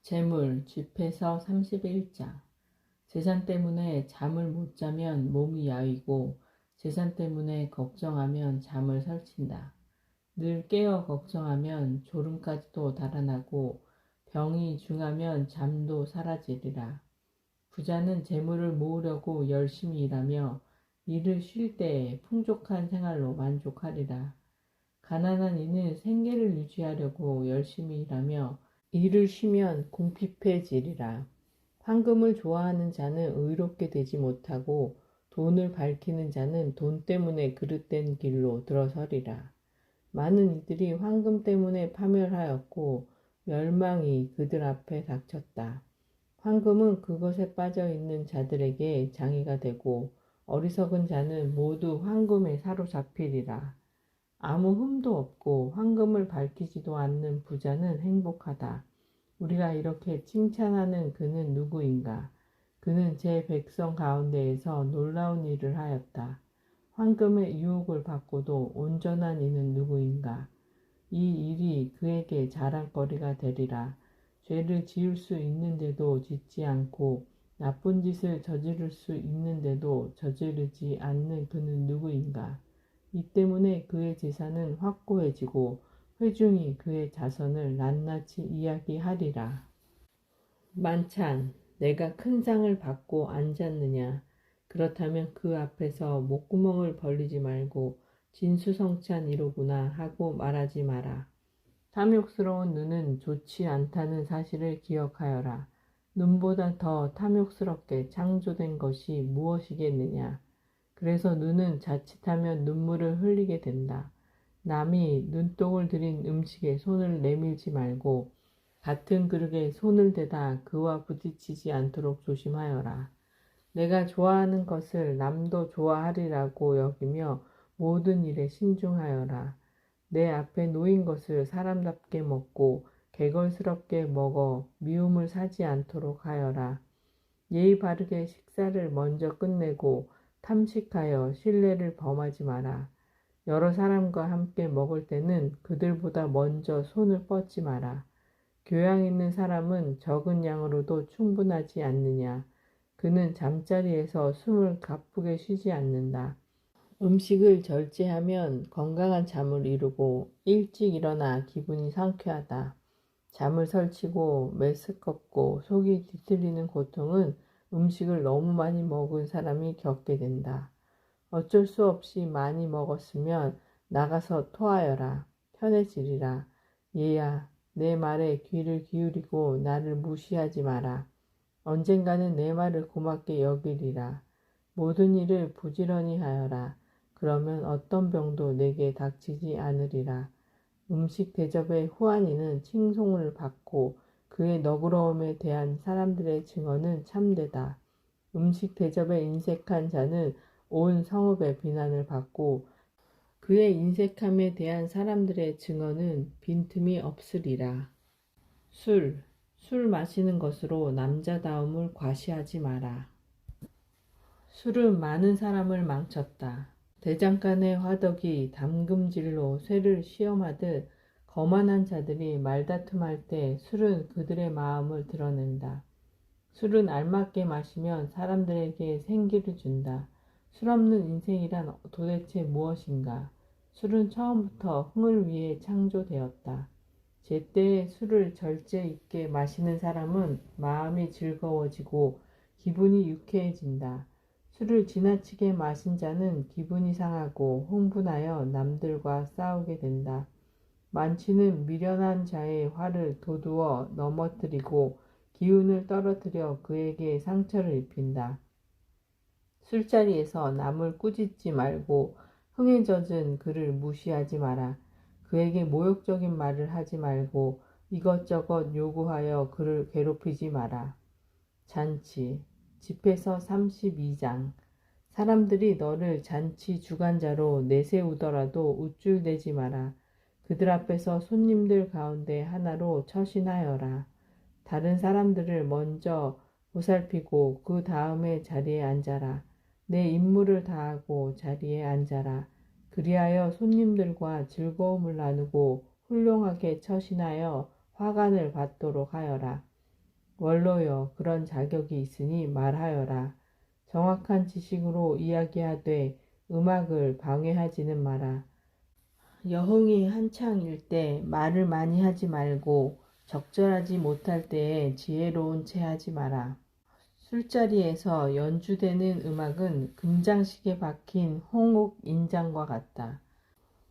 재물 집해서 31장. 재산 때문에 잠을 못 자면 몸이 야위고 재산 때문에 걱정하면 잠을 설친다. 늘 깨어 걱정하면 졸음까지도 달아나고 병이 중하면 잠도 사라지리라. 부자는 재물을 모으려고 열심히 일하며 일을 쉴 때에 풍족한 생활로 만족하리라. 가난한 이는 생계를 유지하려고 열심히 일하며 일을 쉬면 궁핍해지리라. 황금을 좋아하는 자는 의롭게 되지 못하고 돈을 밝히는 자는 돈 때문에 그릇된 길로 들어서리라. 많은 이들이 황금 때문에 파멸하였고 멸망이 그들 앞에 닥쳤다. 황금은 그것에 빠져 있는 자들에게 장애가 되고 어리석은 자는 모두 황금에 사로잡히리라. 아무 흠도 없고 황금을 밝히지도 않는 부자는 행복하다. 우리가 이렇게 칭찬하는 그는 누구인가? 그는 제 백성 가운데에서 놀라운 일을 하였다. 황금의 유혹을 받고도 온전한 이는 누구인가? 이 일이 그에게 자랑거리가 되리라. 죄를 지을 수 있는데도 짓지 않고 나쁜 짓을 저지를 수 있는데도 저지르지 않는 그는 누구인가? 이 때문에 그의 재산은 확고해지고 회중이 그의 자선을 낱낱이 이야기하리라. 만찬, 내가 큰 상을 받고 앉았느냐? 그렇다면 그 앞에서 목구멍을 벌리지 말고 진수성찬이로구나 하고 말하지 마라. 탐욕스러운 눈은 좋지 않다는 사실을 기억하여라. 눈보다 더 탐욕스럽게 창조된 것이 무엇이겠느냐? 그래서 눈은 자칫하면 눈물을 흘리게 된다. 남이 눈독을 들인 음식에 손을 내밀지 말고 같은 그릇에 손을 대다 그와 부딪히지 않도록 조심하여라. 내가 좋아하는 것을 남도 좋아하리라고 여기며 모든 일에 신중하여라. 내 앞에 놓인 것을 사람답게 먹고 개걸스럽게 먹어 미움을 사지 않도록 하여라. 예의 바르게 식사를 먼저 끝내고 탐식하여 신뢰를 범하지 마라. 여러 사람과 함께 먹을 때는 그들보다 먼저 손을 뻗지 마라. 교양 있는 사람은 적은 양으로도 충분하지 않느냐. 그는 잠자리에서 숨을 가쁘게 쉬지 않는다. 음식을 절제하면 건강한 잠을 이루고 일찍 일어나 기분이 상쾌하다. 잠을 설치고 메스껍고 속이 뒤틀리는 고통은 음식을 너무 많이 먹은 사람이 겪게 된다. 어쩔 수 없이 많이 먹었으면 나가서 토하여라. 편해지리라. 얘야, 내 말에 귀를 기울이고 나를 무시하지 마라. 언젠가는 내 말을 고맙게 여기리라. 모든 일을 부지런히 하여라. 그러면 어떤 병도 내게 닥치지 않으리라. 음식 대접의 후한이는 칭송을 받고 그의 너그러움에 대한 사람들의 증언은 참되다. 음식 대접에 인색한 자는 온 성읍의 비난을 받고 그의 인색함에 대한 사람들의 증언은 빈틈이 없으리라. 술 마시는 것으로 남자다움을 과시하지 마라. 술은 많은 사람을 망쳤다. 대장간의 화덕이 담금질로 쇠를 시험하듯 거만한 자들이 말다툼할 때 술은 그들의 마음을 드러낸다. 술은 알맞게 마시면 사람들에게 생기를 준다. 술 없는 인생이란 도대체 무엇인가? 술은 처음부터 흥을 위해 창조되었다. 제때에 술을 절제 있게 마시는 사람은 마음이 즐거워지고 기분이 유쾌해진다. 술을 지나치게 마신 자는 기분이 상하고 흥분하여 남들과 싸우게 된다. 만취는 미련한 자의 화를 돋우어 넘어뜨리고 기운을 떨어뜨려 그에게 상처를 입힌다. 술자리에서 남을 꾸짖지 말고 흥에 젖은 그를 무시하지 마라. 그에게 모욕적인 말을 하지 말고 이것저것 요구하여 그를 괴롭히지 마라. 잔치 집회서 32장. 사람들이 너를 잔치 주관자로 내세우더라도 우쭐대지 마라. 그들 앞에서 손님들 가운데 하나로 처신하여라. 다른 사람들을 먼저 보살피고 그 다음에 자리에 앉아라. 내 임무를 다하고 자리에 앉아라. 그리하여 손님들과 즐거움을 나누고 훌륭하게 처신하여 화관을 받도록 하여라. 원로여, 그런 자격이 있으니 말하여라. 정확한 지식으로 이야기하되 음악을 방해하지는 마라. 여흥이 한창일 때 말을 많이 하지 말고 적절하지 못할 때에 지혜로운 채 하지 마라. 술자리에서 연주되는 음악은 금장식에 박힌 홍옥 인장과 같다.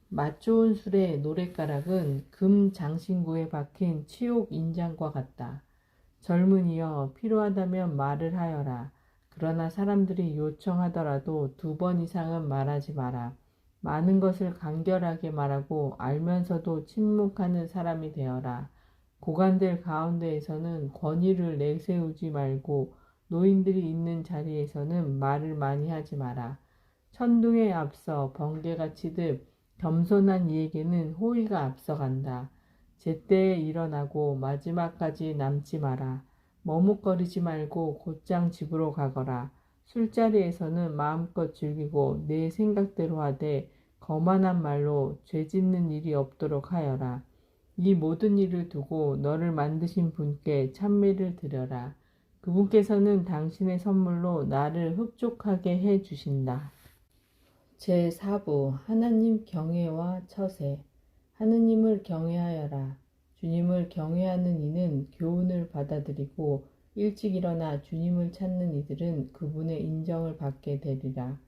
맛 좋은 술의 노랫가락은 금 장신구에 박힌 치옥 인장과 같다. 젊은이여, 필요하다면 말을 하여라. 그러나 사람들이 요청하더라도 2번 이상은 말하지 마라. 많은 것을 간결하게 말하고 알면서도 침묵하는 사람이 되어라. 고관들 가운데에서는 권위를 내세우지 말고 노인들이 있는 자리에서는 말을 많이 하지 마라. 천둥에 앞서 번개가 치듯 겸손한 이에게는 호의가 앞서간다. 제때에 일어나고 마지막까지 남지 마라. 머뭇거리지 말고 곧장 집으로 가거라. 술자리에서는 마음껏 즐기고 내 생각대로 하되 거만한 말로 죄짓는 일이 없도록 하여라. 이 모든 일을 두고 너를 만드신 분께 찬미를 드려라. 그분께서는 당신의 선물로 나를 흡족하게 해 주신다. 제4부 하나님 경외와 처세. 하느님을 경외하여라. 주님을 경외하는 이는 교훈을 받아들이고 일찍 일어나 주님을 찾는 이들은 그분의 인정을 받게 되리라.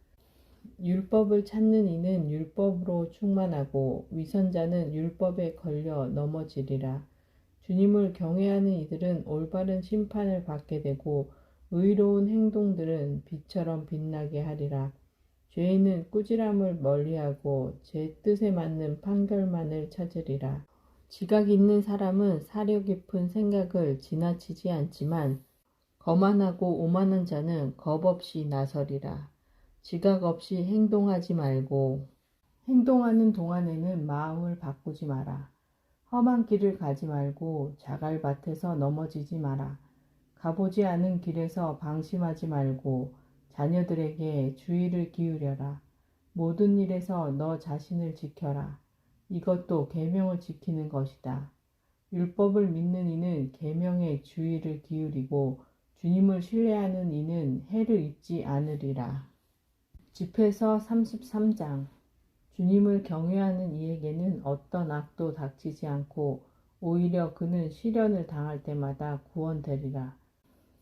율법을 찾는 이는 율법으로 충만하고 위선자는 율법에 걸려 넘어지리라. 주님을 경외하는 이들은 올바른 심판을 받게 되고 의로운 행동들은 빛처럼 빛나게 하리라. 죄인은 꾸지람을 멀리하고 제 뜻에 맞는 판결만을 찾으리라. 지각 있는 사람은 사려 깊은 생각을 지나치지 않지만 거만하고 오만한 자는 겁 없이 나서리라. 지각 없이 행동하지 말고 행동하는 동안에는 마음을 바꾸지 마라. 험한 길을 가지 말고 자갈밭에서 넘어지지 마라. 가보지 않은 길에서 방심하지 말고 자녀들에게 주의를 기울여라. 모든 일에서 너 자신을 지켜라. 이것도 계명을 지키는 것이다. 율법을 믿는 이는 계명에 주의를 기울이고 주님을 신뢰하는 이는 해를 입지 않으리라. 집회서 33장. 주님을 경외하는 이에게는 어떤 악도 닥치지 않고 오히려 그는 시련을 당할 때마다 구원되리라.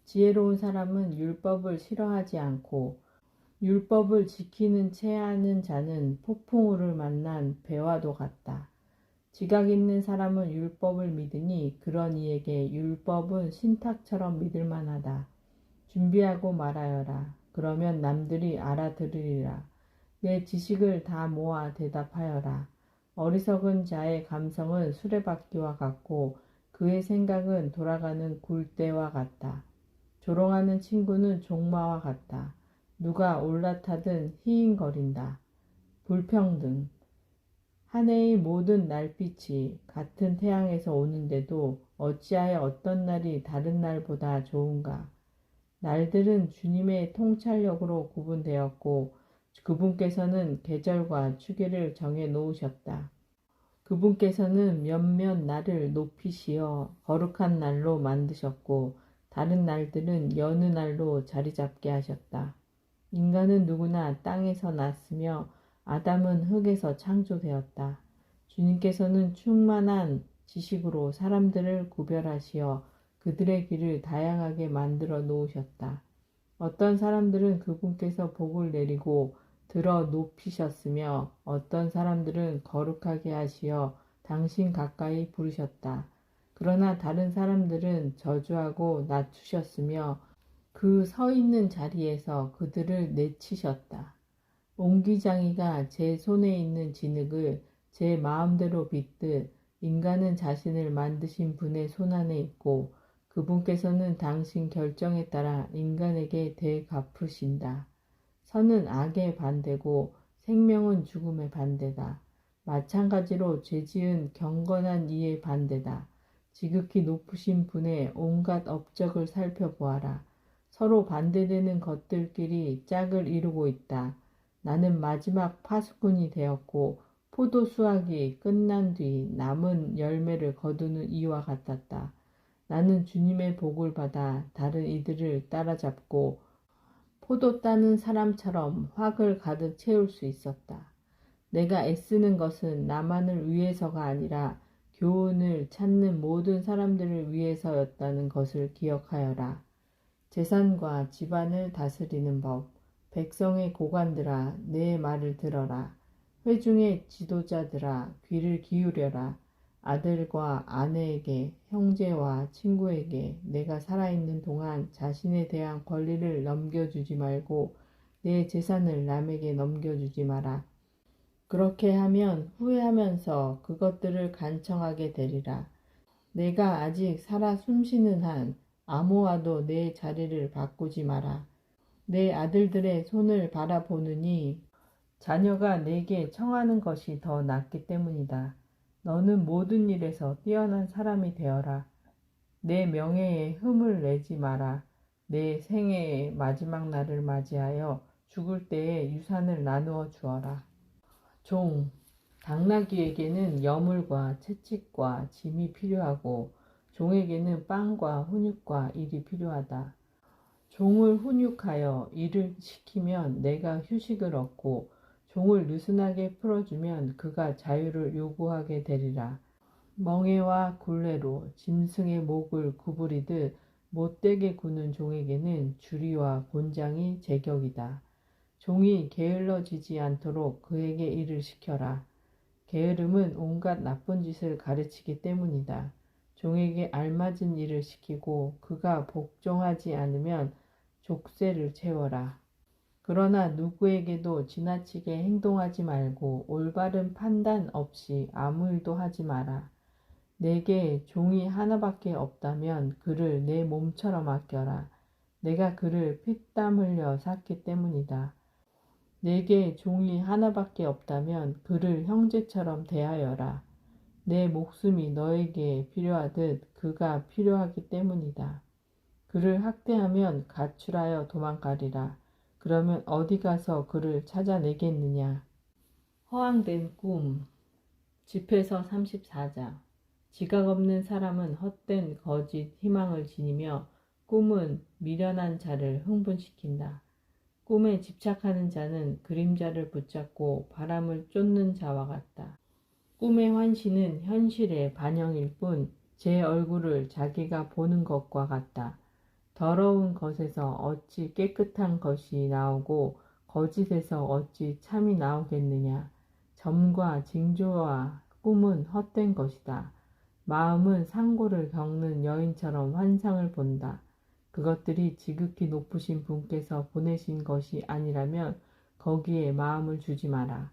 지혜로운 사람은 율법을 싫어하지 않고 율법을 지키는 채 하는 자는 폭풍우를 만난 배와도 같다. 지각 있는 사람은 율법을 믿으니 그런 이에게 율법은 신탁처럼 믿을 만하다. 준비하고 말하여라. 그러면 남들이 알아들으리라. 내 지식을 다 모아 대답하여라. 어리석은 자의 감성은 수레바퀴와 같고 그의 생각은 돌아가는 굴대와 같다. 조롱하는 친구는 종마와 같다. 누가 올라타든 희잉거린다. 불평등. 한 해의 모든 날빛이 같은 태양에서 오는데도 어찌하여 어떤 날이 다른 날보다 좋은가? 날들은 주님의 통찰력으로 구분되었고 그분께서는 계절과 추계를 정해 놓으셨다. 그분께서는 몇몇 날을 높이시어 거룩한 날로 만드셨고 다른 날들은 여느 날로 자리 잡게 하셨다. 인간은 누구나 땅에서 났으며 아담은 흙에서 창조되었다. 주님께서는 충만한 지식으로 사람들을 구별하시어 그들의 길을 다양하게 만들어 놓으셨다. 어떤 사람들은 그분께서 복을 내리고 들어 높이셨으며 어떤 사람들은 거룩하게 하시어 당신 가까이 부르셨다. 그러나 다른 사람들은 저주하고 낮추셨으며 그 서 있는 자리에서 그들을 내치셨다. 옹기장이가 제 손에 있는 진흙을 제 마음대로 빚듯 인간은 자신을 만드신 분의 손안에 있고 그분께서는 당신 결정에 따라 인간에게 되갚으신다. 선은 악의 반대고 생명은 죽음의 반대다. 마찬가지로 죄지은 경건한 이의 반대다. 지극히 높으신 분의 온갖 업적을 살펴보아라. 서로 반대되는 것들끼리 짝을 이루고 있다. 나는 마지막 파수꾼이 되었고 포도 수확이 끝난 뒤 남은 열매를 거두는 이와 같았다. 나는 주님의 복을 받아 다른 이들을 따라잡고 포도 따는 사람처럼 확을 가득 채울 수 있었다. 내가 애쓰는 것은 나만을 위해서가 아니라 교훈을 찾는 모든 사람들을 위해서였다는 것을 기억하여라. 재산과 집안을 다스리는 법. 백성의 고관들아, 내 말을 들어라. 회중의 지도자들아, 귀를 기울여라. 아들과 아내에게, 형제와 친구에게 내가 살아있는 동안 자신에 대한 권리를 넘겨주지 말고 내 재산을 남에게 넘겨주지 마라. 그렇게 하면 후회하면서 그것들을 간청하게 되리라. 내가 아직 살아 숨쉬는 한 아무와도 내 자리를 바꾸지 마라. 내 아들들의 손을 바라보느니 자녀가 내게 청하는 것이 더 낫기 때문이다. 너는 모든 일에서 뛰어난 사람이 되어라. 내 명예에 흠을 내지 마라. 내 생애의 마지막 날을 맞이하여 죽을 때에 유산을 나누어 주어라. 종, 당나귀에게는 여물과 채찍과 짐이 필요하고 종에게는 빵과 훈육과 일이 필요하다. 종을 훈육하여 일을 시키면 내가 휴식을 얻고 종을 느슨하게 풀어주면 그가 자유를 요구하게 되리라. 멍에와 굴레로 짐승의 목을 구부리듯 못되게 구는 종에게는 주리와 곤장이 제격이다. 종이 게을러지지 않도록 그에게 일을 시켜라. 게으름은 온갖 나쁜 짓을 가르치기 때문이다. 종에게 알맞은 일을 시키고 그가 복종하지 않으면 족쇄를 채워라. 그러나 누구에게도 지나치게 행동하지 말고 올바른 판단 없이 아무 일도 하지 마라. 내게 종이 하나밖에 없다면 그를 내 몸처럼 아껴라. 내가 그를 피땀 흘려 샀기 때문이다. 내게 종이 하나밖에 없다면 그를 형제처럼 대하여라. 내 목숨이 너에게 필요하듯 그가 필요하기 때문이다. 그를 학대하면 가출하여 도망가리라. 그러면 어디 가서 그를 찾아내겠느냐. 허황된 꿈. 집회서 34장. 지각 없는 사람은 헛된 거짓 희망을 지니며 꿈은 미련한 자를 흥분시킨다. 꿈에 집착하는 자는 그림자를 붙잡고 바람을 쫓는 자와 같다. 꿈의 환시는 현실의 반영일 뿐 제 얼굴을 자기가 보는 것과 같다. 더러운 것에서 어찌 깨끗한 것이 나오고 거짓에서 어찌 참이 나오겠느냐. 점과 징조와 꿈은 헛된 것이다. 마음은 상고를 겪는 여인처럼 환상을 본다. 그것들이 지극히 높으신 분께서 보내신 것이 아니라면 거기에 마음을 주지 마라.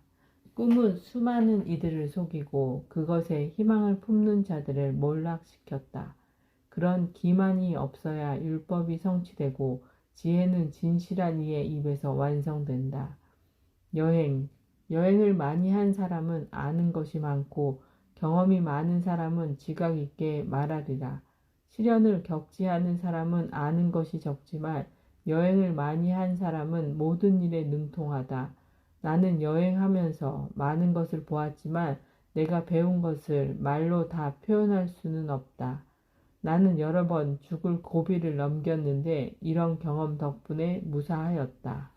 꿈은 수많은 이들을 속이고 그것에 희망을 품는 자들을 몰락시켰다. 그런 기만이 없어야 율법이 성취되고 지혜는 진실한 이의 입에서 완성된다. 여행을 많이 한 사람은 아는 것이 많고 경험이 많은 사람은 지각 있게 말하리라. 시련을 겪지 않은 사람은 아는 것이 적지만 여행을 많이 한 사람은 모든 일에 능통하다. 나는 여행하면서 많은 것을 보았지만 내가 배운 것을 말로 다 표현할 수는 없다. 나는 여러 번 죽을 고비를 넘겼는데 이런 경험 덕분에 무사하였다.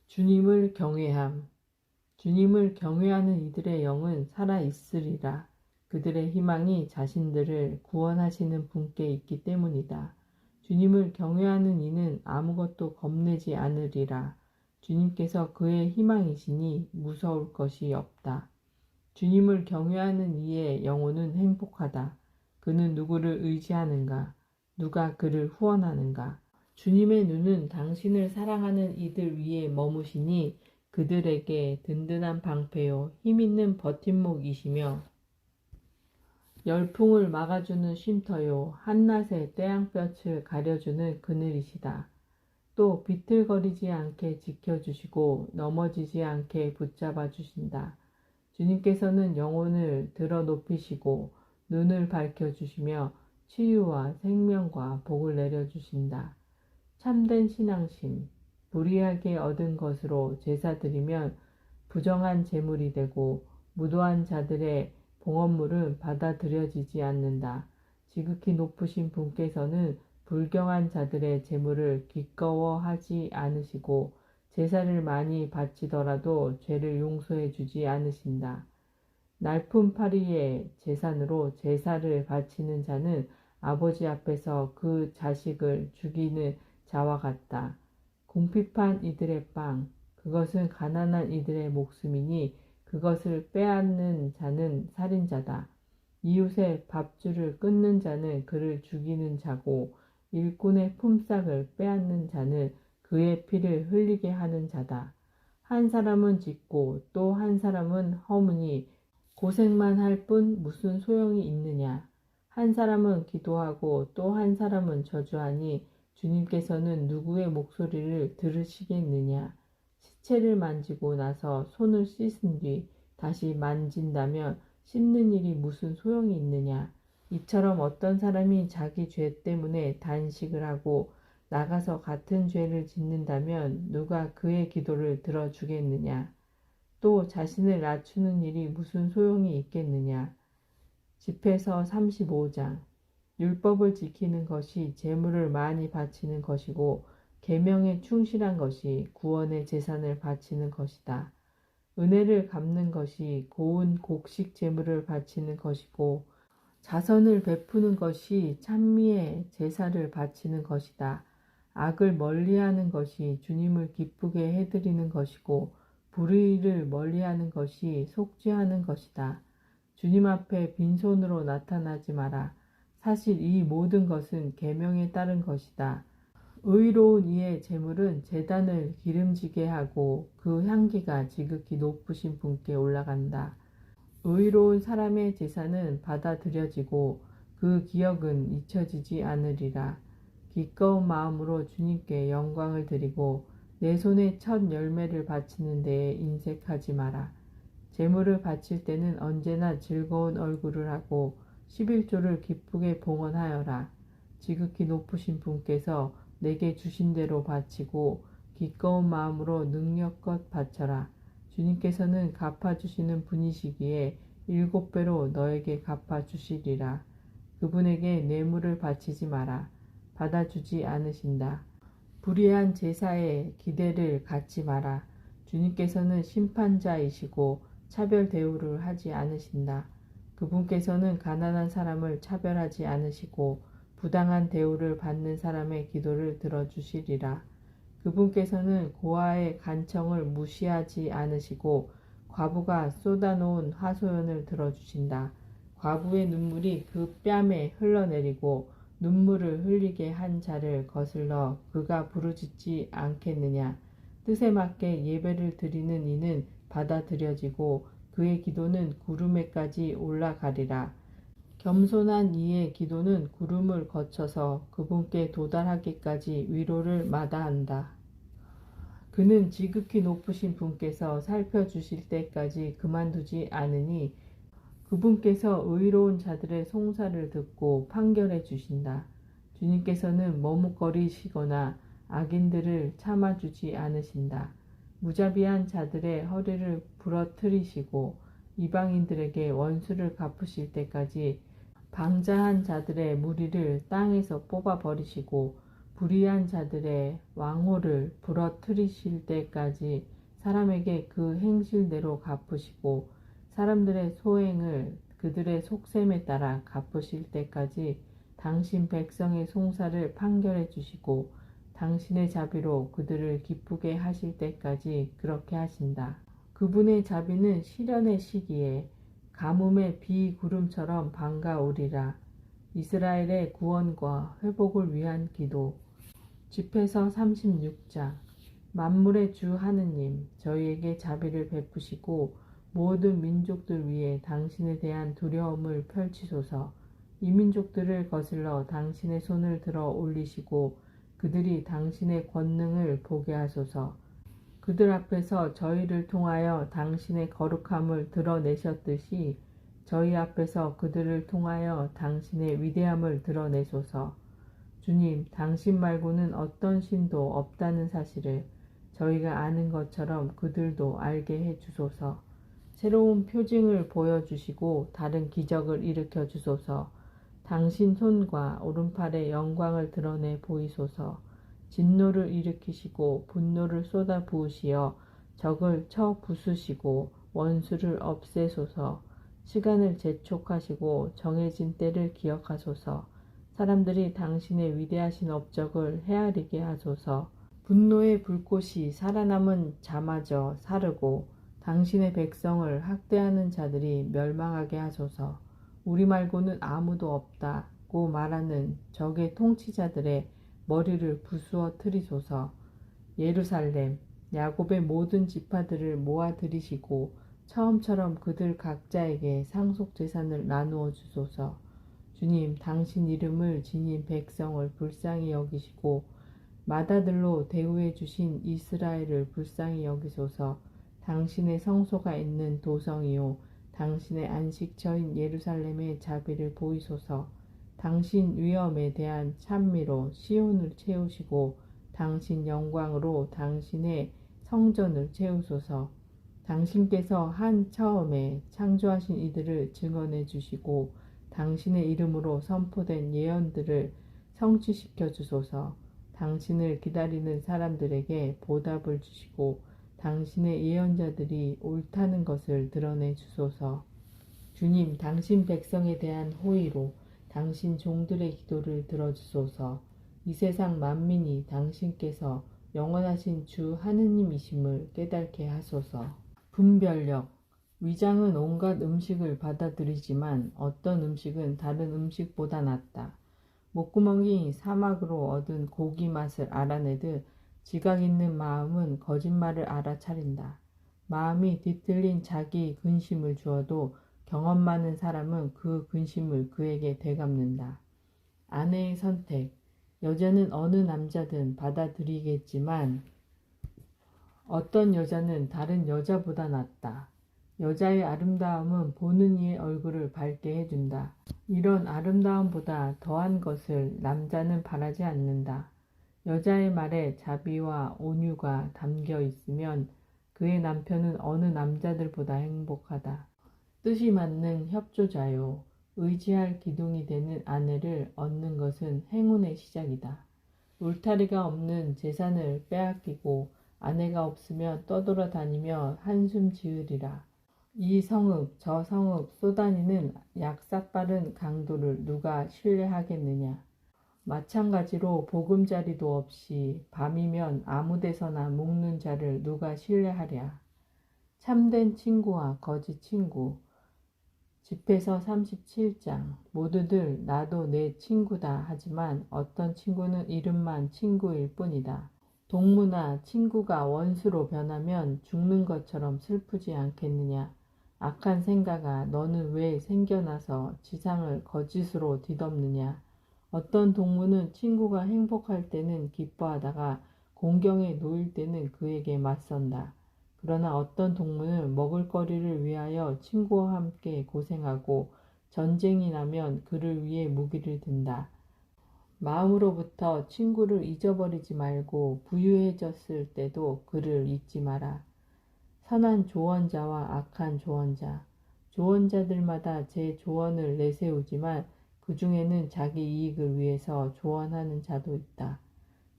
주님을 경외함. 주님을 경외하는 이들의 영은 살아있으리라. 그들의 희망이 자신들을 구원하시는 분께 있기 때문이다. 주님을 경외하는 이는 아무것도 겁내지 않으리라. 주님께서 그의 희망이시니 무서울 것이 없다. 주님을 경외하는 이의 영혼은 행복하다. 그는 누구를 의지하는가? 누가 그를 후원하는가? 주님의 눈은 당신을 사랑하는 이들 위에 머무시니 그들에게 든든한 방패요 힘있는 버팀목이시며 열풍을 막아주는 쉼터요 한낮의 태양볕을 가려주는 그늘이시다. 또 비틀거리지 않게 지켜주시고 넘어지지 않게 붙잡아 주신다. 주님께서는 영혼을 들어 높이시고 눈을 밝혀주시며 치유와 생명과 복을 내려주신다. 참된 신앙심, 불의하게 얻은 것으로 제사드리면 부정한 제물이 되고 무도한 자들의 봉헌물은 받아들여지지 않는다. 지극히 높으신 분께서는 불경한 자들의 재물을 기꺼워하지 않으시고 제사를 많이 바치더라도 죄를 용서해 주지 않으신다. 날품파리의 제산으로 제사를 바치는 자는 아버지 앞에서 그 자식을 죽이는 자와 같다. 궁핍한 이들의 빵, 그것은 가난한 이들의 목숨이니 그것을 빼앗는 자는 살인자다. 이웃의 밥줄을 끊는 자는 그를 죽이는 자고 일꾼의 품삯을 빼앗는 자는 그의 피를 흘리게 하는 자다. 한 사람은 짓고 또 한 사람은 허무니 고생만 할 뿐 무슨 소용이 있느냐. 한 사람은 기도하고 또 한 사람은 저주하니 주님께서는 누구의 목소리를 들으시겠느냐. 시체를 만지고 나서 손을 씻은 뒤 다시 만진다면 씻는 일이 무슨 소용이 있느냐. 이처럼 어떤 사람이 자기 죄 때문에 단식을 하고 나가서 같은 죄를 짓는다면 누가 그의 기도를 들어주겠느냐. 또 자신을 낮추는 일이 무슨 소용이 있겠느냐. 집회서 35장. 율법을 지키는 것이 재물을 많이 바치는 것이고 계명에 충실한 것이 구원의 제산을 바치는 것이다. 은혜를 갚는 것이 고운 곡식 제물을 바치는 것이고 자선을 베푸는 것이 찬미의 제사를 바치는 것이다. 악을 멀리하는 것이 주님을 기쁘게 해드리는 것이고 불의를 멀리하는 것이 속죄하는 것이다. 주님 앞에 빈손으로 나타나지 마라. 사실 이 모든 것은 계명에 따른 것이다. 의로운 이의 제물은 제단을 기름지게 하고 그 향기가 지극히 높으신 분께 올라간다. 의로운 사람의 제사는 받아들여지고 그 기억은 잊혀지지 않으리라. 기꺼운 마음으로 주님께 영광을 드리고 내 손에 첫 열매를 바치는 데에 인색하지 마라. 제물을 바칠 때는 언제나 즐거운 얼굴을 하고 11조를 기쁘게 봉헌하여라. 지극히 높으신 분께서 내게 주신 대로 바치고 기꺼운 마음으로 능력껏 바쳐라. 주님께서는 갚아주시는 분이시기에 7배로 너에게 갚아주시리라. 그분에게 뇌물을 바치지 마라. 받아주지 않으신다. 불의한 제사에 기대를 갖지 마라. 주님께서는 심판자이시고 차별 대우를 하지 않으신다. 그분께서는 가난한 사람을 차별하지 않으시고 부당한 대우를 받는 사람의 기도를 들어주시리라. 그분께서는 고아의 간청을 무시하지 않으시고 과부가 쏟아놓은 하소연을 들어주신다. 과부의 눈물이 그 뺨에 흘러내리고 눈물을 흘리게 한 자를 거슬러 그가 부르짖지 않겠느냐. 뜻에 맞게 예배를 드리는 이는 받아들여지고 그의 기도는 구름에까지 올라가리라. 겸손한 이의 기도는 구름을 거쳐서 그분께 도달하기까지 위로를 마다한다. 그는 지극히 높으신 분께서 살펴주실 때까지 그만두지 않으니 그분께서 의로운 자들의 송사를 듣고 판결해 주신다. 주님께서는 머뭇거리시거나 악인들을 참아주지 않으신다. 무자비한 자들의 허리를 부러뜨리시고 이방인들에게 원수를 갚으실 때까지 방자한 자들의 무리를 땅에서 뽑아버리시고 불의한 자들의 왕호를 부러뜨리실 때까지 사람에게 그 행실대로 갚으시고 사람들의 소행을 그들의 속셈에 따라 갚으실 때까지 당신 백성의 송사를 판결해 주시고 당신의 자비로 그들을 기쁘게 하실 때까지 그렇게 하신다. 그분의 자비는 시련의 시기에 가뭄의 비구름처럼 반가오리라. 이스라엘의 구원과 회복을 위한 기도. 집회서 36장. 만물의 주 하느님, 저희에게 자비를 베푸시고 모든 민족들 위에 당신에 대한 두려움을 펼치소서. 이 민족들을 거슬러 당신의 손을 들어 올리시고 그들이 당신의 권능을 보게 하소서. 그들 앞에서 저희를 통하여 당신의 거룩함을 드러내셨듯이 저희 앞에서 그들을 통하여 당신의 위대함을 드러내소서. 주님, 당신 말고는 어떤 신도 없다는 사실을 저희가 아는 것처럼 그들도 알게 해 주소서. 새로운 표징을 보여주시고 다른 기적을 일으켜 주소서. 당신 손과 오른팔의 영광을 드러내 보이소서. 진노를 일으키시고 분노를 쏟아 부으시어 적을 쳐 부수시고 원수를 없애소서. 시간을 재촉하시고 정해진 때를 기억하소서. 사람들이 당신의 위대하신 업적을 헤아리게 하소서. 분노의 불꽃이 살아남은 자마저 사르고 당신의 백성을 학대하는 자들이 멸망하게 하소서. 우리 말고는 아무도 없다고 말하는 적의 통치자들의 머리를 부수어 트리소서. 예루살렘, 야곱의 모든 지파들을 모아 들이시고 처음처럼 그들 각자에게 상속재산을 나누어 주소서. 주님, 당신 이름을 지닌 백성을 불쌍히 여기시고 맏아들로 대우해 주신 이스라엘을 불쌍히 여기소서. 당신의 성소가 있는 도성이요 당신의 안식처인 예루살렘의 자비를 보이소서. 당신 위엄에 대한 찬미로 시온을 채우시고 당신 영광으로 당신의 성전을 채우소서. 당신께서 한 처음에 창조하신 이들을 증언해 주시고 당신의 이름으로 선포된 예언들을 성취시켜 주소서. 당신을 기다리는 사람들에게 보답을 주시고 당신의 예언자들이 옳다는 것을 드러내 주소서. 주님, 당신 백성에 대한 호의로 당신 종들의 기도를 들어주소서. 이 세상 만민이 당신께서 영원하신 주 하느님이심을 깨닫게 하소서. 분별력. 위장은 온갖 음식을 받아들이지만 어떤 음식은 다른 음식보다 낫다. 목구멍이 사막으로 얻은 고기 맛을 알아내듯 지각 있는 마음은 거짓말을 알아차린다. 마음이 뒤틀린 자기 근심을 주어도 경험 많은 사람은 그 근심을 그에게 되갚는다. 아내의 선택. 여자는 어느 남자든 받아들이겠지만 어떤 여자는 다른 여자보다 낫다. 여자의 아름다움은 보는 이의 얼굴을 밝게 해준다. 이런 아름다움보다 더한 것을 남자는 바라지 않는다. 여자의 말에 자비와 온유가 담겨 있으면 그의 남편은 어느 남자들보다 행복하다. 뜻이 맞는 협조자요. 의지할 기둥이 되는 아내를 얻는 것은 행운의 시작이다. 울타리가 없는 재산을 빼앗기고 아내가 없으면 떠돌아다니며 한숨 지으리라. 이 성읍 저 성읍 쏘다니는 약삭빠른 강도를 누가 신뢰하겠느냐. 마찬가지로 보금자리도 없이 밤이면 아무데서나 묵는 자를 누가 신뢰하랴. 참된 친구와 거짓 친구. 집에서 37장. 모두들 나도 내 친구다 하지만 어떤 친구는 이름만 친구일 뿐이다. 동무나 친구가 원수로 변하면 죽는 것처럼 슬프지 않겠느냐. 악한 생각아, 너는 왜 생겨나서 지상을 거짓으로 뒤덮느냐. 어떤 동무는 친구가 행복할 때는 기뻐하다가 공경에 놓일 때는 그에게 맞선다. 그러나 어떤 동무는 먹을거리를 위하여 친구와 함께 고생하고 전쟁이 나면 그를 위해 무기를 든다. 마음으로부터 친구를 잊어버리지 말고 부유해졌을 때도 그를 잊지 마라. 선한 조언자와 악한 조언자. 조언자들마다 제 조언을 내세우지만 그 중에는 자기 이익을 위해서 조언하는 자도 있다.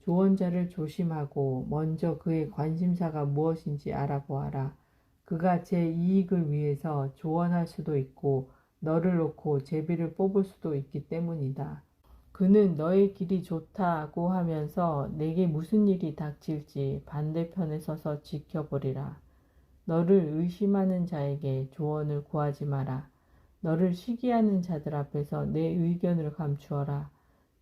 조언자를 조심하고 먼저 그의 관심사가 무엇인지 알아보아라. 그가 제 이익을 위해서 조언할 수도 있고 너를 놓고 제비를 뽑을 수도 있기 때문이다. 그는 너의 길이 좋다고 하면서 내게 무슨 일이 닥칠지 반대편에 서서 지켜보리라. 너를 의심하는 자에게 조언을 구하지 마라. 너를 시기하는 자들 앞에서 내 의견을 감추어라.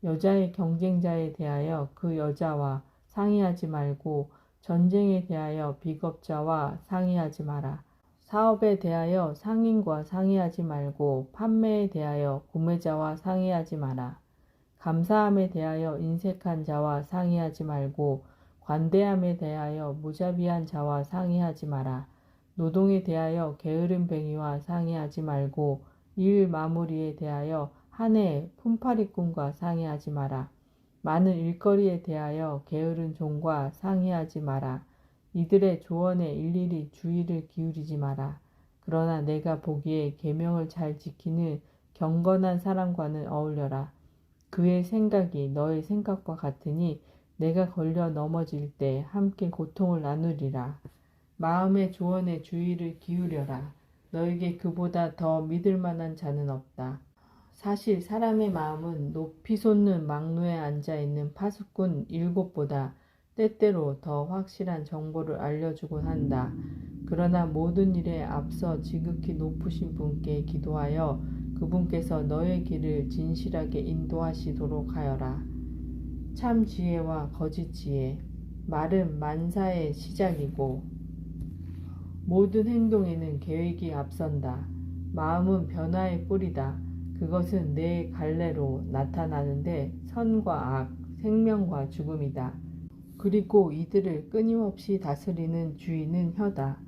여자의 경쟁자에 대하여 그 여자와 상의하지 말고 전쟁에 대하여 비겁자와 상의하지 마라. 사업에 대하여 상인과 상의하지 말고 판매에 대하여 구매자와 상의하지 마라. 감사함에 대하여 인색한 자와 상의하지 말고 관대함에 대하여 무자비한 자와 상의하지 마라. 노동에 대하여 게으름뱅이와 상의하지 말고 일 마무리에 대하여 한 해 품팔이꾼과 상의하지 마라. 많은 일거리에 대하여 게으른 종과 상의하지 마라. 이들의 조언에 일일이 주의를 기울이지 마라. 그러나 내가 보기에 계명을 잘 지키는 경건한 사람과는 어울려라. 그의 생각이 너의 생각과 같으니 내가 걸려 넘어질 때 함께 고통을 나누리라. 마음의 조언에 주의를 기울여라. 너에게 그보다 더 믿을 만한 자는 없다. 사실 사람의 마음은 높이 솟는 망루에 앉아있는 파수꾼 7보다 때때로 더 확실한 정보를 알려주곤 한다. 그러나 모든 일에 앞서 지극히 높으신 분께 기도하여 그분께서 너의 길을 진실하게 인도하시도록 하여라. 참 지혜와 거짓 지혜, 말은 만사의 시작이고 모든 행동에는 계획이 앞선다. 마음은 변화의 뿌리다. 그것은 내 갈래로 나타나는데 선과 악, 생명과 죽음이다. 그리고 이들을 끊임없이 다스리는 주인은 혀다.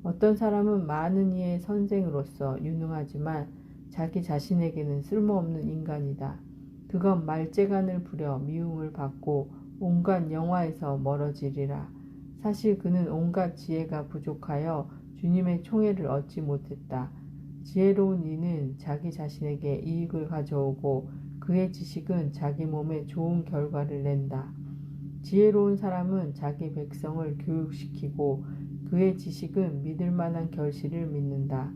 어떤 사람은 많은 이의 선생으로서 유능하지만 자기 자신에게는 쓸모없는 인간이다. 그건 말재간을 부려 미움을 받고 온갖 영화에서 멀어지리라. 사실 그는 온갖 지혜가 부족하여 주님의 총애를 얻지 못했다. 지혜로운 이는 자기 자신에게 이익을 가져오고 그의 지식은 자기 몸에 좋은 결과를 낸다. 지혜로운 사람은 자기 백성을 교육시키고 그의 지식은 믿을 만한 결실을 믿는다.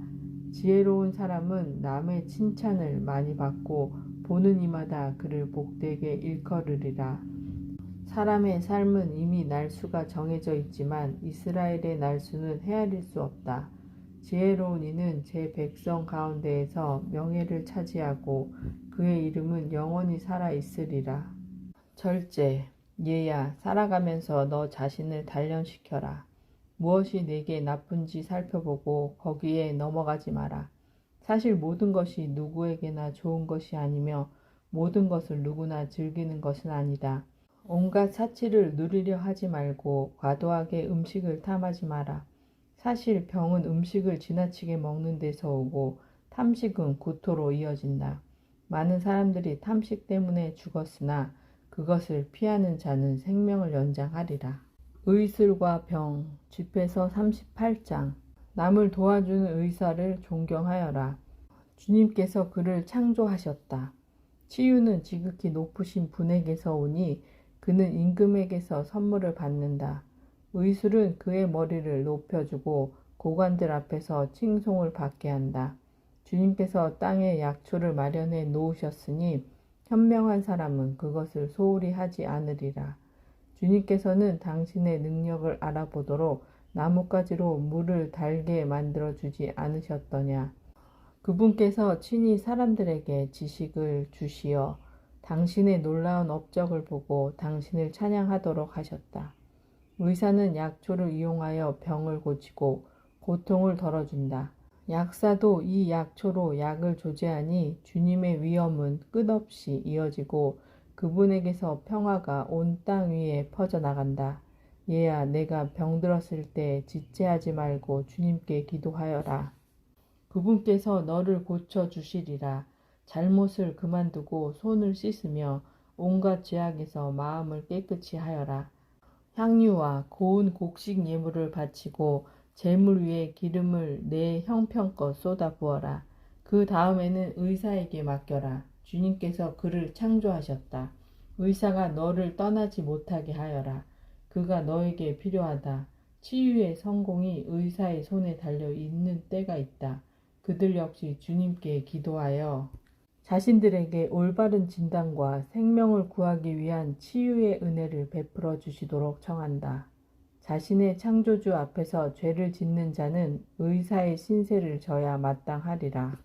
지혜로운 사람은 남의 칭찬을 많이 받고 보는 이마다 그를 복되게 일컬으리라. 사람의 삶은 이미 날수가 정해져 있지만 이스라엘의 날수는 헤아릴 수 없다. 지혜로운 이는 제 백성 가운데에서 명예를 차지하고 그의 이름은 영원히 살아 있으리라. 절제, 얘야, 살아가면서 너 자신을 단련시켜라. 무엇이 내게 나쁜지 살펴보고 거기에 넘어가지 마라. 사실 모든 것이 누구에게나 좋은 것이 아니며 모든 것을 누구나 즐기는 것은 아니다. 온갖 사치를 누리려 하지 말고 과도하게 음식을 탐하지 마라. 사실 병은 음식을 지나치게 먹는 데서 오고 탐식은 구토로 이어진다. 많은 사람들이 탐식 때문에 죽었으나 그것을 피하는 자는 생명을 연장하리라. 의술과 병, 집회서 38장. 남을 도와주는 의사를 존경하여라. 주님께서 그를 창조하셨다. 치유는 지극히 높으신 분에게서 오니 그는 임금에게서 선물을 받는다. 의술은 그의 머리를 높여주고 고관들 앞에서 칭송을 받게 한다. 주님께서 땅에 약초를 마련해 놓으셨으니 현명한 사람은 그것을 소홀히 하지 않으리라. 주님께서는 당신의 능력을 알아보도록 나뭇가지로 물을 달게 만들어주지 않으셨더냐. 그분께서 친히 사람들에게 지식을 주시어 당신의 놀라운 업적을 보고 당신을 찬양하도록 하셨다. 의사는 약초를 이용하여 병을 고치고 고통을 덜어준다. 약사도 이 약초로 약을 조제하니 주님의 위엄은 끝없이 이어지고 그분에게서 평화가 온 땅 위에 퍼져나간다. 얘야, 내가 병들었을 때 지체하지 말고 주님께 기도하여라. 그분께서 너를 고쳐주시리라. 잘못을 그만두고 손을 씻으며 온갖 죄악에서 마음을 깨끗이 하여라. 향유와 고운 곡식 예물을 바치고 제물 위에 기름을 내 형편껏 쏟아 부어라. 그 다음에는 의사에게 맡겨라. 주님께서 그를 창조하셨다. 의사가 너를 떠나지 못하게 하여라. 그가 너에게 필요하다. 치유의 성공이 의사의 손에 달려 있는 때가 있다. 그들 역시 주님께 기도하여 자신들에게 올바른 진단과 생명을 구하기 위한 치유의 은혜를 베풀어 주시도록 청한다. 자신의 창조주 앞에서 죄를 짓는 자는 의사의 신세를 져야 마땅하리라.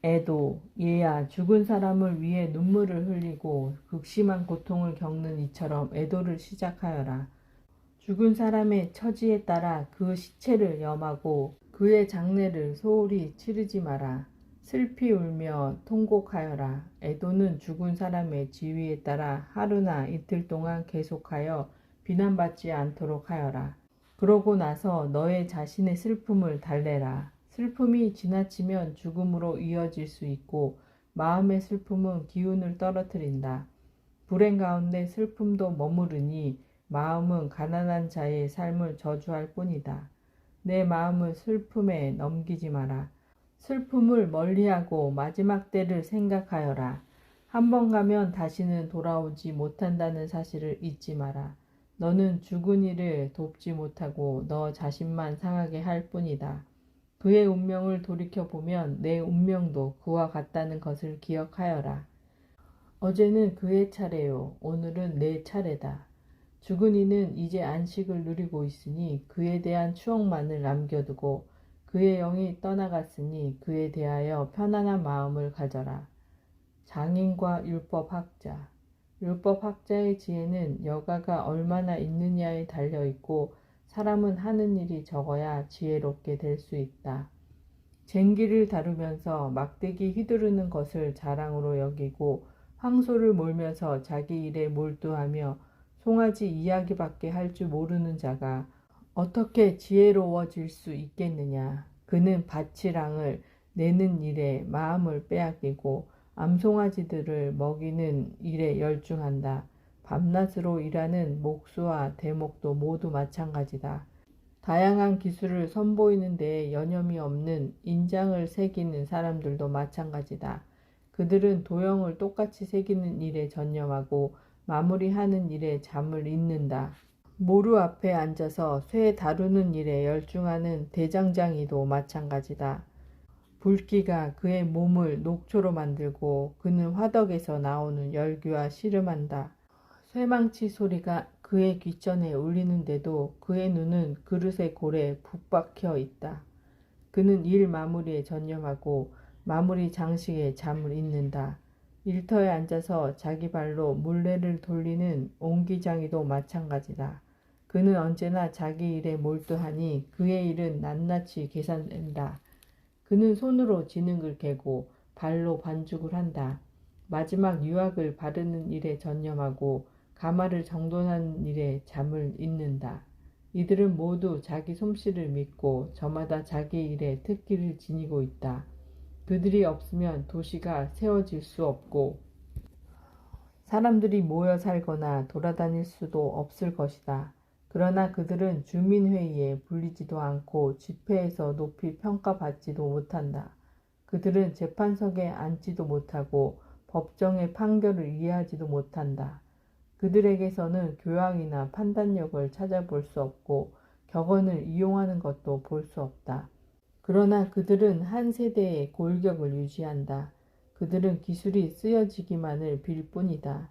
애도, 얘야, 죽은 사람을 위해 눈물을 흘리고 극심한 고통을 겪는 이처럼 애도를 시작하여라. 죽은 사람의 처지에 따라 그 시체를 염하고 그의 장례를 소홀히 치르지 마라. 슬피 울며 통곡하여라. 애도는 죽은 사람의 지위에 따라 하루나 이틀 동안 계속하여 비난받지 않도록 하여라. 그러고 나서 너의 자신의 슬픔을 달래라. 슬픔이 지나치면 죽음으로 이어질 수 있고 마음의 슬픔은 기운을 떨어뜨린다. 불행 가운데 슬픔도 머무르니 마음은 가난한 자의 삶을 저주할 뿐이다. 내 마음을 슬픔에 넘기지 마라. 슬픔을 멀리하고 마지막 때를 생각하여라. 한 번 가면 다시는 돌아오지 못한다는 사실을 잊지 마라. 너는 죽은 이를 돕지 못하고 너 자신만 상하게 할 뿐이다. 그의 운명을 돌이켜보면 내 운명도 그와 같다는 것을 기억하여라. 어제는 그의 차례요. 오늘은 내 차례다. 죽은 이는 이제 안식을 누리고 있으니 그에 대한 추억만을 남겨두고 그의 영이 떠나갔으니 그에 대하여 편안한 마음을 가져라. 장인과 율법학자. 율법학자의 지혜는 여가가 얼마나 있느냐에 달려있고 사람은 하는 일이 적어야 지혜롭게 될 수 있다. 쟁기를 다루면서 막대기 휘두르는 것을 자랑으로 여기고 황소를 몰면서 자기 일에 몰두하며 송아지 이야기밖에 할 줄 모르는 자가 어떻게 지혜로워질 수 있겠느냐. 그는 밭이랑을 내는 일에 마음을 빼앗기고 암송아지들을 먹이는 일에 열중한다. 밤낮으로 일하는 목수와 대목도 모두 마찬가지다. 다양한 기술을 선보이는 데에 여념이 없는 인장을 새기는 사람들도 마찬가지다. 그들은 도형을 똑같이 새기는 일에 전념하고 마무리하는 일에 잠을 잇는다. 모루 앞에 앉아서 쇠 다루는 일에 열중하는 대장장이도 마찬가지다. 불기가 그의 몸을 녹초로 만들고 그는 화덕에서 나오는 열기와 씨름한다. 쇠망치 소리가 그의 귓전에 울리는데도 그의 눈은 그릇의 골에 붙박혀 있다. 그는 일 마무리에 전념하고 마무리 장식에 잠을 잇는다. 일터에 앉아서 자기 발로 물레를 돌리는 옹기장이도 마찬가지다. 그는 언제나 자기 일에 몰두하니 그의 일은 낱낱이 계산된다. 그는 손으로 지능을 개고 발로 반죽을 한다. 마지막 유학을 바르는 일에 전념하고 가마를 정돈하는 일에 잠을 잇는다. 이들은 모두 자기 솜씨를 믿고 저마다 자기 일에 특기를 지니고 있다. 그들이 없으면 도시가 세워질 수 없고 사람들이 모여 살거나 돌아다닐 수도 없을 것이다. 그러나 그들은 주민회의에 불리지도 않고 집회에서 높이 평가받지도 못한다. 그들은 재판석에 앉지도 못하고 법정의 판결을 이해하지도 못한다. 그들에게서는 교양이나 판단력을 찾아볼 수 없고 격언을 이용하는 것도 볼 수 없다. 그러나 그들은 한 세대의 골격을 유지한다. 그들은 기술이 쓰여지기만을 빌 뿐이다.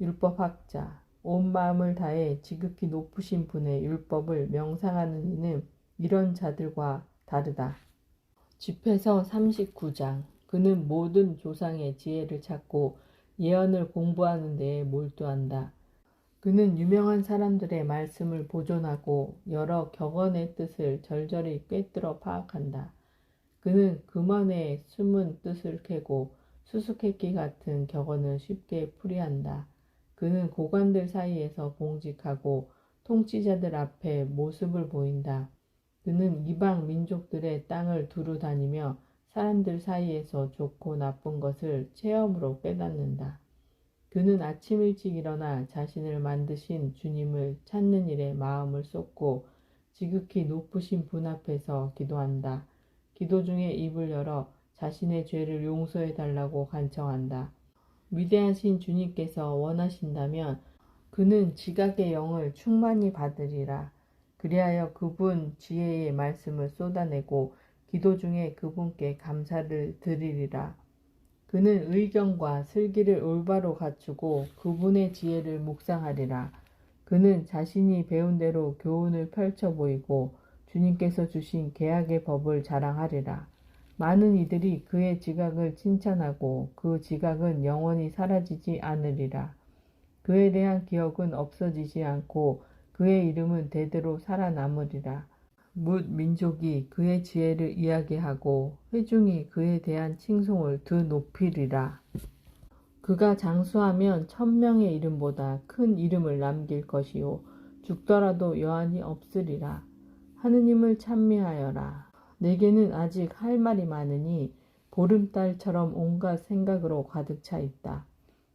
율법학자. 온 마음을 다해 지극히 높으신 분의 율법을 명상하는 이는 이런 자들과 다르다. 집회서 39장. 그는 모든 조상의 지혜를 찾고 예언을 공부하는 데에 몰두한다. 그는 유명한 사람들의 말씀을 보존하고 여러 격언의 뜻을 절절히 꿰뚫어 파악한다. 그는 금언의 숨은 뜻을 캐고 수수께끼 같은 격언을 쉽게 풀이한다. 그는 고관들 사이에서 봉직하고 통치자들 앞에 모습을 보인다. 그는 이방 민족들의 땅을 두루 다니며 사람들 사이에서 좋고 나쁜 것을 체험으로 깨닫는다. 그는 아침 일찍 일어나 자신을 만드신 주님을 찾는 일에 마음을 쏟고 지극히 높으신 분 앞에서 기도한다. 기도 중에 입을 열어 자신의 죄를 용서해 달라고 간청한다. 위대하신 주님께서 원하신다면 그는 지각의 영을 충만히 받으리라. 그리하여 그분 지혜의 말씀을 쏟아내고 기도 중에 그분께 감사를 드리리라. 그는 의견과 슬기를 올바로 갖추고 그분의 지혜를 묵상하리라. 그는 자신이 배운 대로 교훈을 펼쳐 보이고 주님께서 주신 계약의 법을 자랑하리라. 많은 이들이 그의 지각을 칭찬하고 그 지각은 영원히 사라지지 않으리라. 그에 대한 기억은 없어지지 않고 그의 이름은 대대로 살아남으리라. 뭇 민족이 그의 지혜를 이야기하고 회중이 그에 대한 칭송을 드높이리라. 그가 장수하면 1000명의 이름보다 큰 이름을 남길 것이요 죽더라도 여한이 없으리라. 하느님을 찬미하여라. 내게는 아직 할 말이 많으니 보름달처럼 온갖 생각으로 가득 차 있다.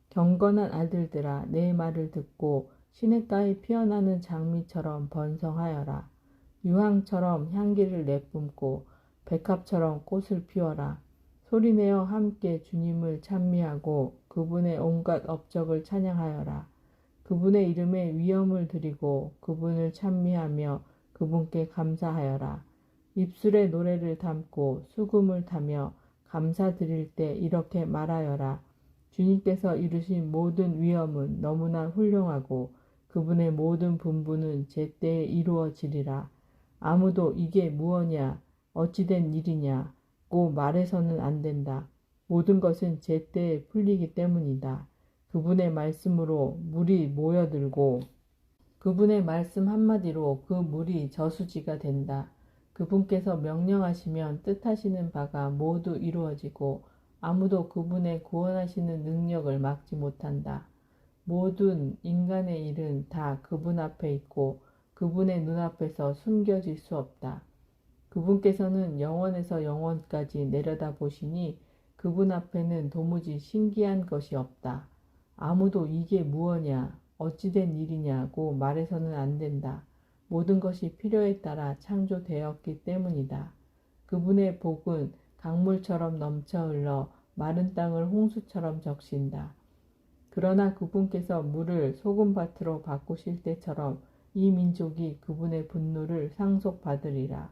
경건한 아들들아, 내 말을 듣고 시냇가에 피어나는 장미처럼 번성하여라. 유황처럼 향기를 내뿜고 백합처럼 꽃을 피워라. 소리내어 함께 주님을 찬미하고 그분의 온갖 업적을 찬양하여라. 그분의 이름에 위엄을 드리고 그분을 찬미하며 그분께 감사하여라. 입술에 노래를 담고 수금을 타며 감사드릴 때 이렇게 말하여라. 주님께서 이루신 모든 위엄은 너무나 훌륭하고 그분의 모든 분부는 제때에 이루어지리라. 아무도 이게 무엇냐, 어찌된 일이냐고 말해서는 안 된다. 모든 것은 제때에 풀리기 때문이다. 그분의 말씀으로 물이 모여들고 그분의 말씀 한마디로 그 물이 저수지가 된다. 그분께서 명령하시면 뜻하시는 바가 모두 이루어지고 아무도 그분의 구원하시는 능력을 막지 못한다. 모든 인간의 일은 다 그분 앞에 있고 그분의 눈앞에서 숨겨질 수 없다. 그분께서는 영원에서 영원까지 내려다 보시니 그분 앞에는 도무지 신기한 것이 없다. 아무도 이게 무엇냐, 어찌된 일이냐고 말해서는 안 된다. 모든 것이 필요에 따라 창조되었기 때문이다. 그분의 복은 강물처럼 넘쳐 흘러 마른 땅을 홍수처럼 적신다. 그러나 그분께서 물을 소금밭으로 바꾸실 때처럼 이 민족이 그분의 분노를 상속받으리라.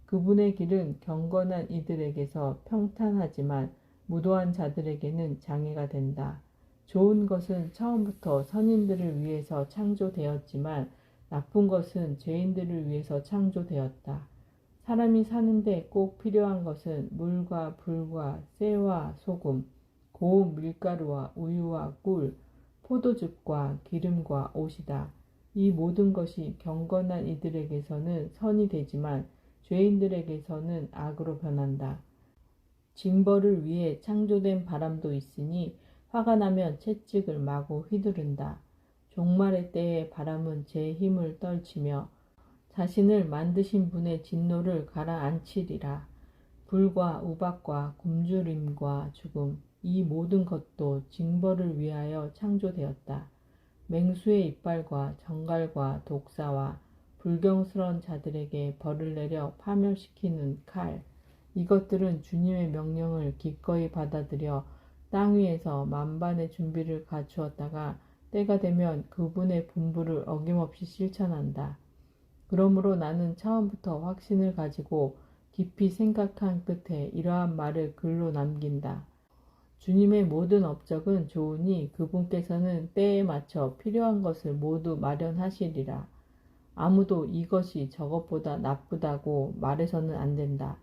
그분의 길은 경건한 이들에게서 평탄하지만 무도한 자들에게는 장애가 된다. 좋은 것은 처음부터 선인들을 위해서 창조되었지만 나쁜 것은 죄인들을 위해서 창조되었다. 사람이 사는데 꼭 필요한 것은 물과 불과 쇠와 소금, 고운 밀가루와 우유와 꿀, 포도즙과 기름과 옷이다. 이 모든 것이 경건한 이들에게서는 선이 되지만 죄인들에게서는 악으로 변한다. 징벌을 위해 창조된 바람도 있으니 화가 나면 채찍을 마구 휘두른다. 종말의 때에 바람은 제 힘을 떨치며 자신을 만드신 분의 진노를 가라앉히리라. 불과 우박과 굶주림과 죽음, 이 모든 것도 징벌을 위하여 창조되었다. 맹수의 이빨과 정갈과 독사와 불경스러운 자들에게 벌을 내려 파멸시키는 칼, 이것들은 주님의 명령을 기꺼이 받아들여 땅 위에서 만반의 준비를 갖추었다가 때가 되면 그분의 분부를 어김없이 실천한다. 그러므로 나는 처음부터 확신을 가지고 깊이 생각한 끝에 이러한 말을 글로 남긴다. 주님의 모든 업적은 좋으니 그분께서는 때에 맞춰 필요한 것을 모두 마련하시리라. 아무도 이것이 저것보다 나쁘다고 말해서는 안 된다.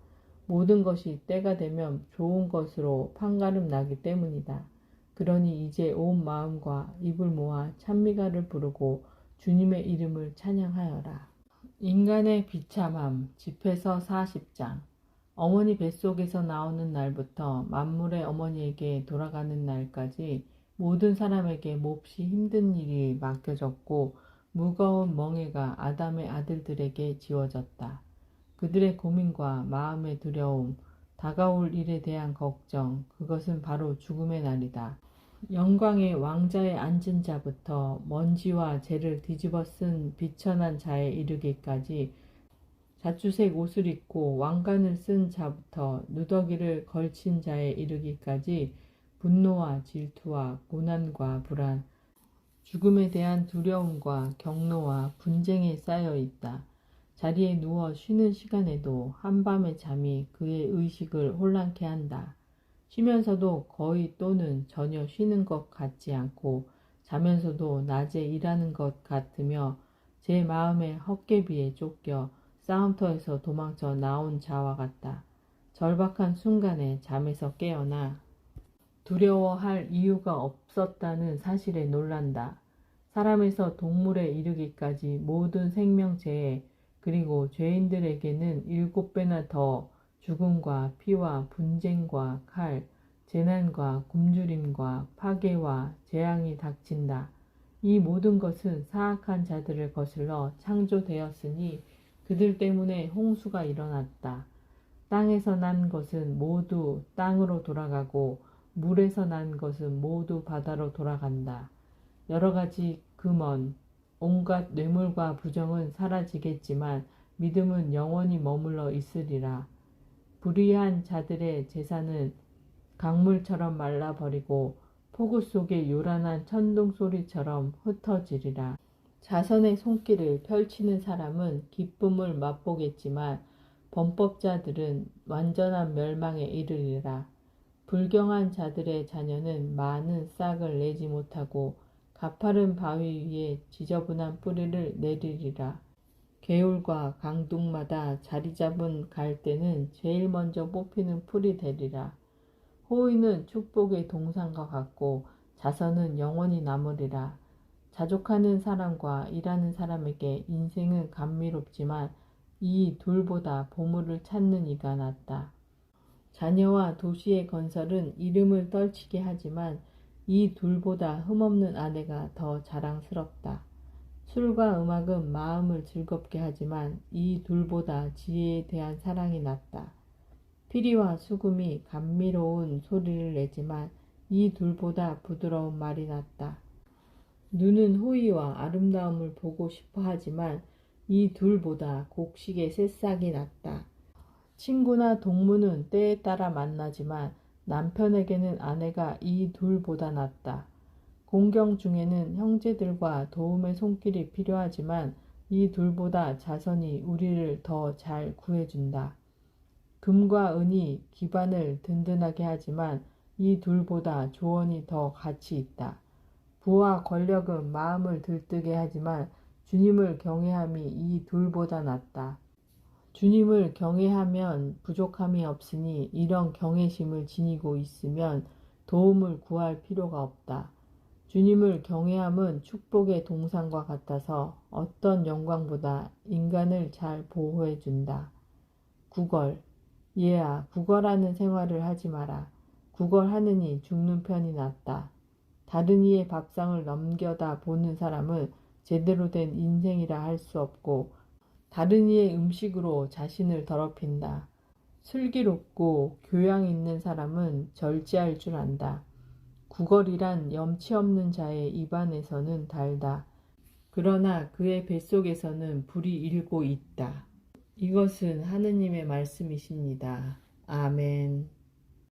모든 것이 때가 되면 좋은 것으로 판가름 나기 때문이다. 그러니 이제 온 마음과 입을 모아 찬미가를 부르고 주님의 이름을 찬양하여라. 인간의 비참함, 집에서 40장. 어머니 뱃속에서 나오는 날부터 만물의 어머니에게 돌아가는 날까지 모든 사람에게 몹시 힘든 일이 맡겨졌고 무거운 멍에가 아담의 아들들에게 지워졌다. 그들의 고민과 마음의 두려움, 다가올 일에 대한 걱정, 그것은 바로 죽음의 날이다. 영광의 왕자에 앉은 자부터 먼지와 재를 뒤집어 쓴 비천한 자에 이르기까지 자주색 옷을 입고 왕관을 쓴 자부터 누더기를 걸친 자에 이르기까지 분노와 질투와 고난과 불안, 죽음에 대한 두려움과 경노와 분쟁에 쌓여 있다. 자리에 누워 쉬는 시간에도 한밤의 잠이 그의 의식을 혼란케 한다. 쉬면서도 거의 또는 전혀 쉬는 것 같지 않고 자면서도 낮에 일하는 것 같으며 제 마음의 헛개비에 쫓겨 싸움터에서 도망쳐 나온 자와 같다. 절박한 순간에 잠에서 깨어나 두려워할 이유가 없었다는 사실에 놀란다. 사람에서 동물에 이르기까지 모든 생명체에 그리고 죄인들에게는 7배나 더 죽음과 피와 분쟁과 칼, 재난과 굶주림과 파괴와 재앙이 닥친다. 이 모든 것은 사악한 자들을 거슬러 창조되었으니 그들 때문에 홍수가 일어났다. 땅에서 난 것은 모두 땅으로 돌아가고 물에서 난 것은 모두 바다로 돌아간다. 여러 가지 금원, 온갖 뇌물과 부정은 사라지겠지만 믿음은 영원히 머물러 있으리라. 불의한 자들의 제사는 강물처럼 말라버리고 폭우 속의 요란한 천둥 소리처럼 흩어지리라. 자선의 손길을 펼치는 사람은 기쁨을 맛보겠지만 범법자들은 완전한 멸망에 이르리라. 불경한 자들의 자녀는 많은 싹을 내지 못하고 가파른 바위 위에 지저분한 뿌리를 내리리라. 개울과 강둑마다 자리 잡은 갈대는 제일 먼저 뽑히는 풀이 되리라. 호의는 축복의 동산과 같고 자선은 영원히 남으리라. 자족하는 사람과 일하는 사람에게 인생은 감미롭지만 이 둘보다 보물을 찾는 이가 낫다. 자녀와 도시의 건설은 이름을 떨치게 하지만 이 둘보다 흠없는 아내가 더 자랑스럽다. 술과 음악은 마음을 즐겁게 하지만 이 둘보다 지혜에 대한 사랑이 낫다. 피리와 수금이 감미로운 소리를 내지만 이 둘보다 부드러운 말이 낫다. 눈은 호의와 아름다움을 보고 싶어 하지만 이 둘보다 곡식의 새싹이 낫다. 친구나 동무는 때에 따라 만나지만 남편에게는 아내가 이 둘보다 낫다. 공경 중에는 형제들과 도움의 손길이 필요하지만 이 둘보다 자선이 우리를 더 잘 구해준다. 금과 은이 기반을 든든하게 하지만 이 둘보다 조언이 더 가치 있다. 부와 권력은 마음을 들뜨게 하지만 주님을 경외함이 이 둘보다 낫다. 주님을 경외하면 부족함이 없으니 이런 경외심을 지니고 있으면 도움을 구할 필요가 없다. 주님을 경외함은 축복의 동산과 같아서 어떤 영광보다 인간을 잘 보호해 준다. 구걸. 얘야, 구걸하는 생활을 하지 마라. 구걸하느니 죽는 편이 낫다. 다른 이의 밥상을 넘겨다 보는 사람은 제대로 된 인생이라 할 수 없고 다른 이의 음식으로 자신을 더럽힌다. 슬기롭고 교양 있는 사람은 절제할 줄 안다. 구걸이란 염치 없는 자의 입안에서는 달다. 그러나 그의 뱃속에서는 불이 일고 있다. 이것은 하느님의 말씀이십니다. 아멘.